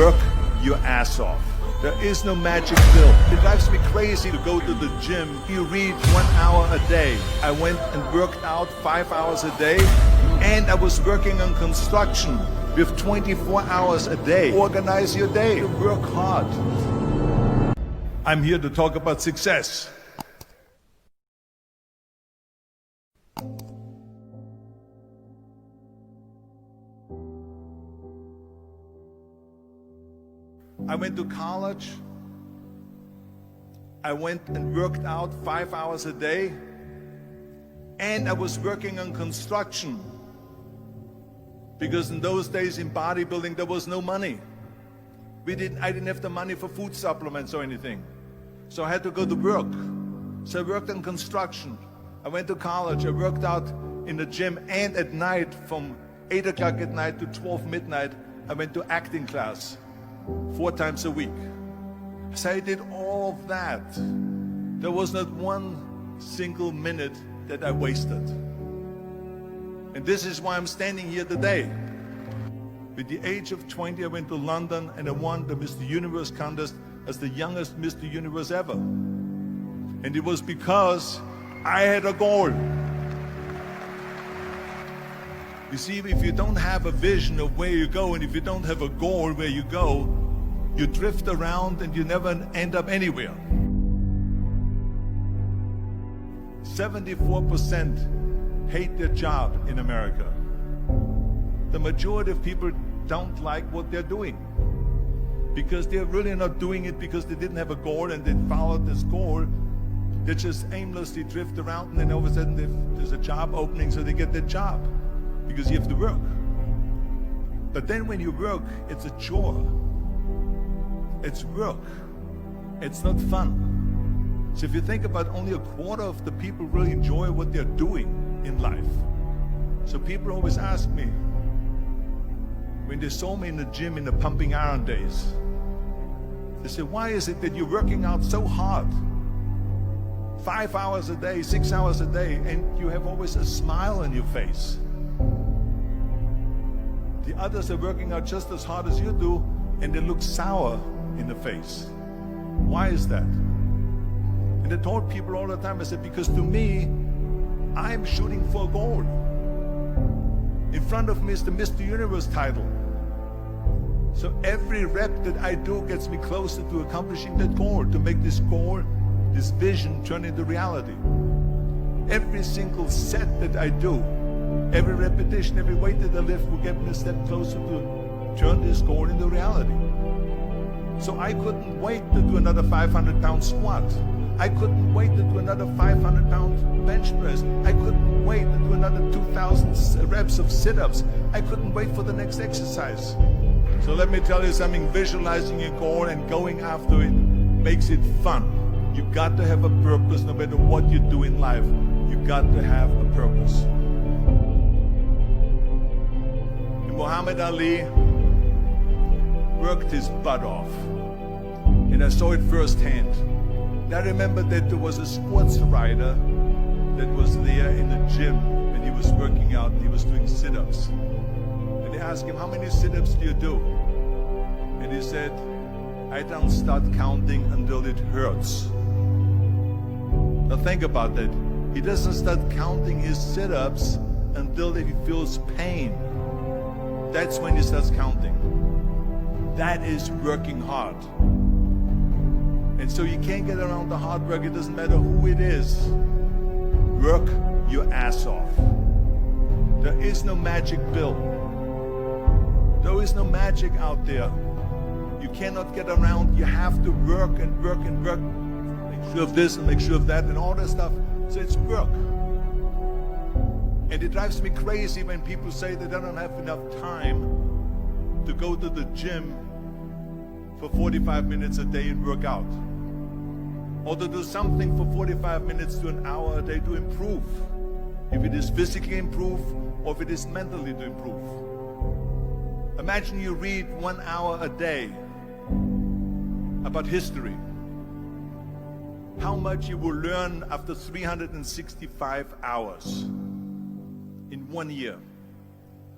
work your ass off. There is no magic pill. It drives me crazy to go to the gym. You read 1 hour a day. I went and worked out 5 hours a day, and I was working on construction with 24 hours a day. Organize your day. Work hard. I'm here to talk about success. I went to college. I went and worked out 5 hours a day, and I was working on construction, because in those days in bodybuilding there was no money. I didn't have the money for food supplements or anything, so I had to go to work. So I worked on construction. I went to college. I worked out in the gym, and at night from 8 o'clock at night to 12 midnight I went to acting class 4 times a week. So I did all of that. There was not one single minute that I wasted. And this is why I'm standing here today. At the age of 20, I went to London and I won the Mr. Universe contest as the youngest Mr. Universe ever. And it was because I had a goal. You see, if you don't have a vision of where you go, and if you don't have a goal where you go, you drift around and you never end up anywhere. 74% hate their job in America. The majority of people don't like what they're doing, because they're really not doing it because they didn't have a goal and they followed this goal. They just aimlessly drift around, and then all of a sudden there's a job opening, so they get their job. Because you have to work. But then when you work, it's a chore. It's work. It's not fun. So if you think about, only a quarter of the people really enjoy what they're doing in life. So people always ask me, when they saw me in the gym in the pumping iron days, they say, why is it that you're working out so hard? 5 hours a day, 6 hours a day, and you have always a smile on your face. The others are working out just as hard as you do, and they look sour in the face. Why is that? And I told people all the time, I said, because to me, I'm shooting for a goal. In front of me is the Mr. Universe title. So every rep that I do gets me closer to accomplishing that goal, to make this goal, this vision, turn into reality. Every single set that I do, every repetition, every weight that I lift will get me a step closer to turn this goal into reality. So I couldn't wait to do another 500-pound squat. I couldn't wait to do another 500-pound bench press. I couldn't wait to do another 2,000 reps of sit-ups. I couldn't wait for the next exercise. So let me tell you something, visualizing your goal and going after it makes it fun. You got to have a purpose no matter what you do in life. You got to have a purpose. Muhammad Ali worked his butt off, and I saw it firsthand. And I remember that there was a sports writer that was there in the gym when he was working out and he was doing sit-ups. And they asked him, how many sit-ups do you do? And he said, I don't start counting until it hurts. Now think about that. He doesn't start counting his sit-ups until he feels pain. That's when he starts counting. That is working hard. And so you can't get around the hard work. It doesn't matter who it is. Work your ass off. There is no magic pill. There is no magic out there. You cannot get around. You have to work and work and work. Make sure of this and make sure of that and all that stuff. So it's work. And it drives me crazy when people say that they don't have enough time to go to the gym for 45 minutes a day and work out. Or to do something for 45 minutes to an hour a day to improve. If it is physically improve or if it is mentally to improve. Imagine you read 1 hour a day about history. How much you will learn after 365 hours in 1 year.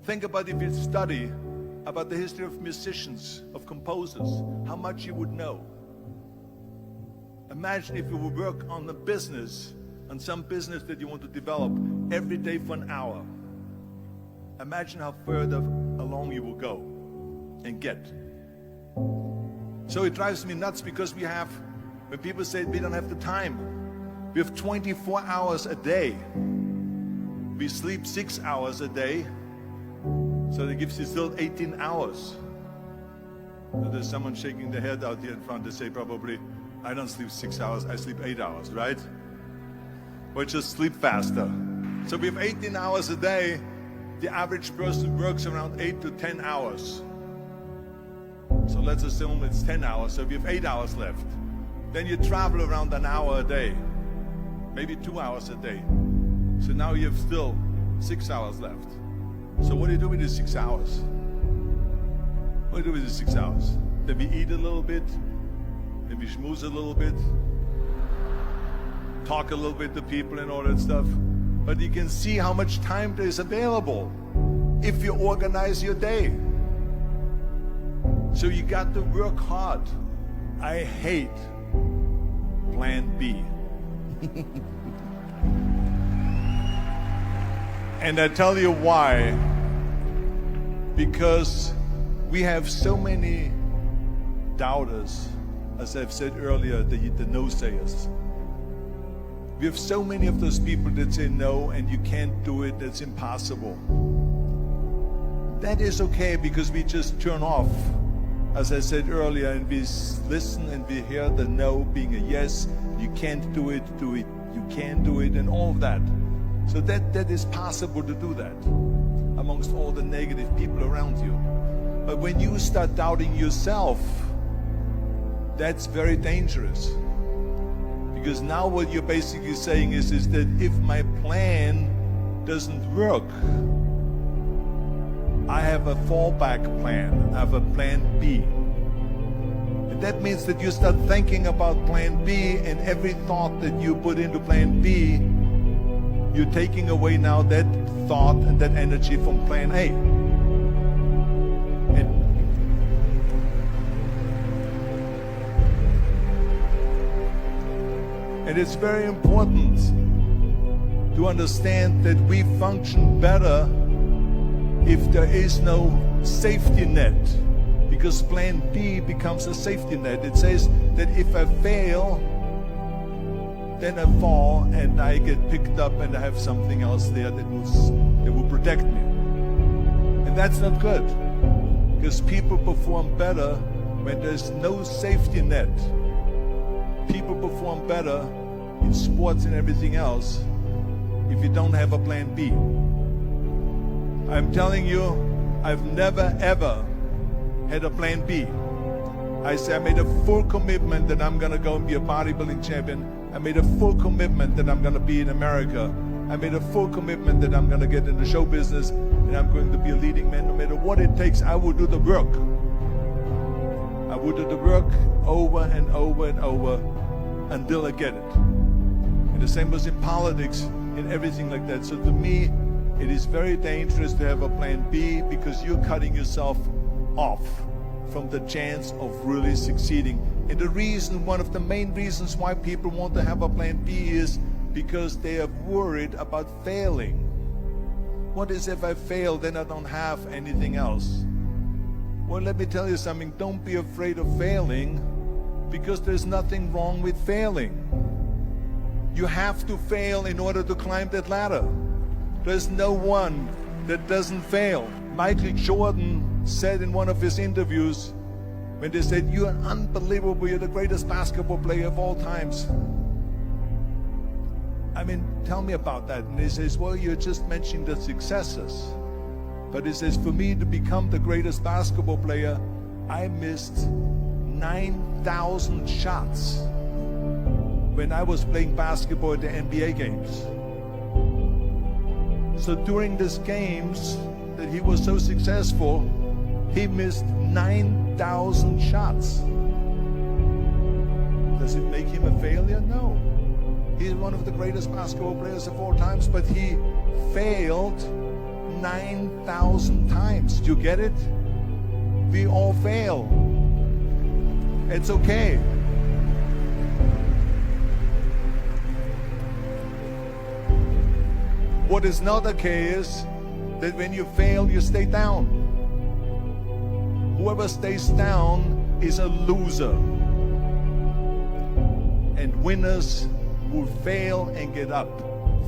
Think about if you study about the history of musicians, of composers, how much you would know. Imagine if you would work on a business, on some business that you want to develop every day for an hour. Imagine how further along you will go and get. So it drives me nuts because when people say we don't have the time, we have 24 hours a day. We sleep 6 hours a day, so that gives you still 18 hours. So there's someone shaking their head out here in front to say probably, I don't sleep 6 hours, I sleep 8 hours, right? Or just sleep faster. So we have 18 hours a day. The average person works around 8 to 10 hours. So let's assume it's 10 hours, so we have 8 hours left. Then you travel around an hour a day, maybe 2 hours a day. So now you have still 6 hours left. So what do you do with the 6 hours? What do you do with the 6 hours? Then we eat a little bit, then we schmooze a little bit, talk a little bit to people and all that stuff. But you can see how much time there is available if you organize your day. So you got to work hard. I hate plan B. And I tell you why. Because we have so many doubters, as I've said earlier, the no-sayers. We have so many of those people that say no and you can't do it, that's impossible. That is okay because we just turn off, as I said earlier, and we listen and we hear the no being a yes. You can't do it, you can do it, and all of that. So that is possible to do that amongst all the negative people around you. But when you start doubting yourself, that's very dangerous. Because now what you're basically saying is that if my plan doesn't work, I have a fallback plan, I have a plan B. And that means that you start thinking about plan B, and every thought that you put into plan B, you're taking away now that thought and that energy from plan A. And it's very important to understand that we function better if there is no safety net, because plan B becomes a safety net. It says that if I fail, then I fall and I get picked up and I have something else there that will protect me. And that's not good, because people perform better when there's no safety net. People perform better in sports and everything else if you don't have a plan B. I'm telling you, I've never ever had a plan B. I made a full commitment that I'm gonna go and be a bodybuilding champion. I made a full commitment that I'm gonna be in America. I made a full commitment that I'm gonna get in the show business and I'm going to be a leading man. No matter what it takes, I will do the work. I will do the work over and over and over until I get it. And the same was in politics and everything like that. So to me, it is very dangerous to have a plan B, because you're cutting yourself off from the chance of really succeeding. And the reason, one of the main reasons why people want to have a plan B is because they are worried about failing. What is if I fail, then I don't have anything else? Well, let me tell you something, don't be afraid of failing, because there's nothing wrong with failing. You have to fail in order to climb that ladder. There's no one that doesn't fail. Michael Jordan said in one of his interviews, when they said, "You're unbelievable, you're the greatest basketball player of all times." I mean, tell me about that. And he says, well, you're just mentioning the successes. But he says, for me to become the greatest basketball player, I missed 9,000 shots when I was playing basketball at the NBA games. So during these games that he was so successful, he missed 9,000 shots. Does it make him a failure? No. He's one of the greatest basketball players of all times, but he failed 9,000 times. Do you get it? We all fail. It's okay. What is not okay is that when you fail, you stay down. Whoever stays down is a loser. And winners will fail and get up.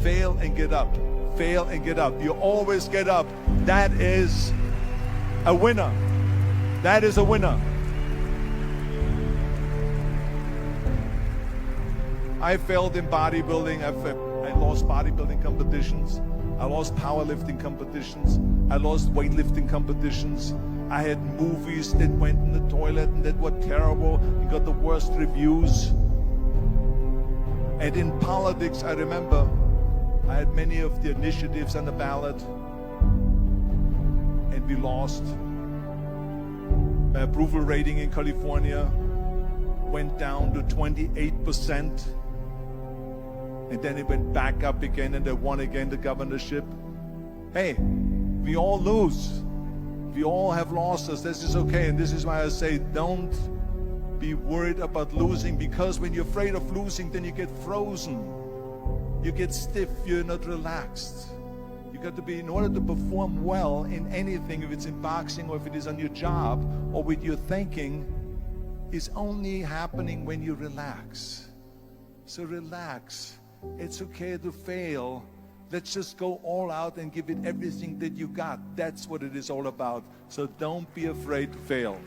Fail and get up. Fail and get up. You always get up. That is a winner. That is a winner. I failed in bodybuilding. I lost bodybuilding competitions. I lost powerlifting competitions. I lost weightlifting competitions. I had movies that went in the toilet and that were terrible and got the worst reviews. And in politics, I remember I had many of the initiatives on the ballot, and we lost. My approval rating in California went down to 28%, and then it went back up again, and I won again the governorship. Hey, we all lose. We all have losses. This is okay, and this is why I say don't be worried about losing, because when you're afraid of losing, then you get frozen. You get stiff, you're not relaxed. You got to be, in order to perform well in anything, if it's in boxing or if it is on your job or with your thinking, is only happening when you relax. So relax. It's okay to fail. Let's just go all out and give it everything that you got. That's what it is all about. So don't be afraid to fail.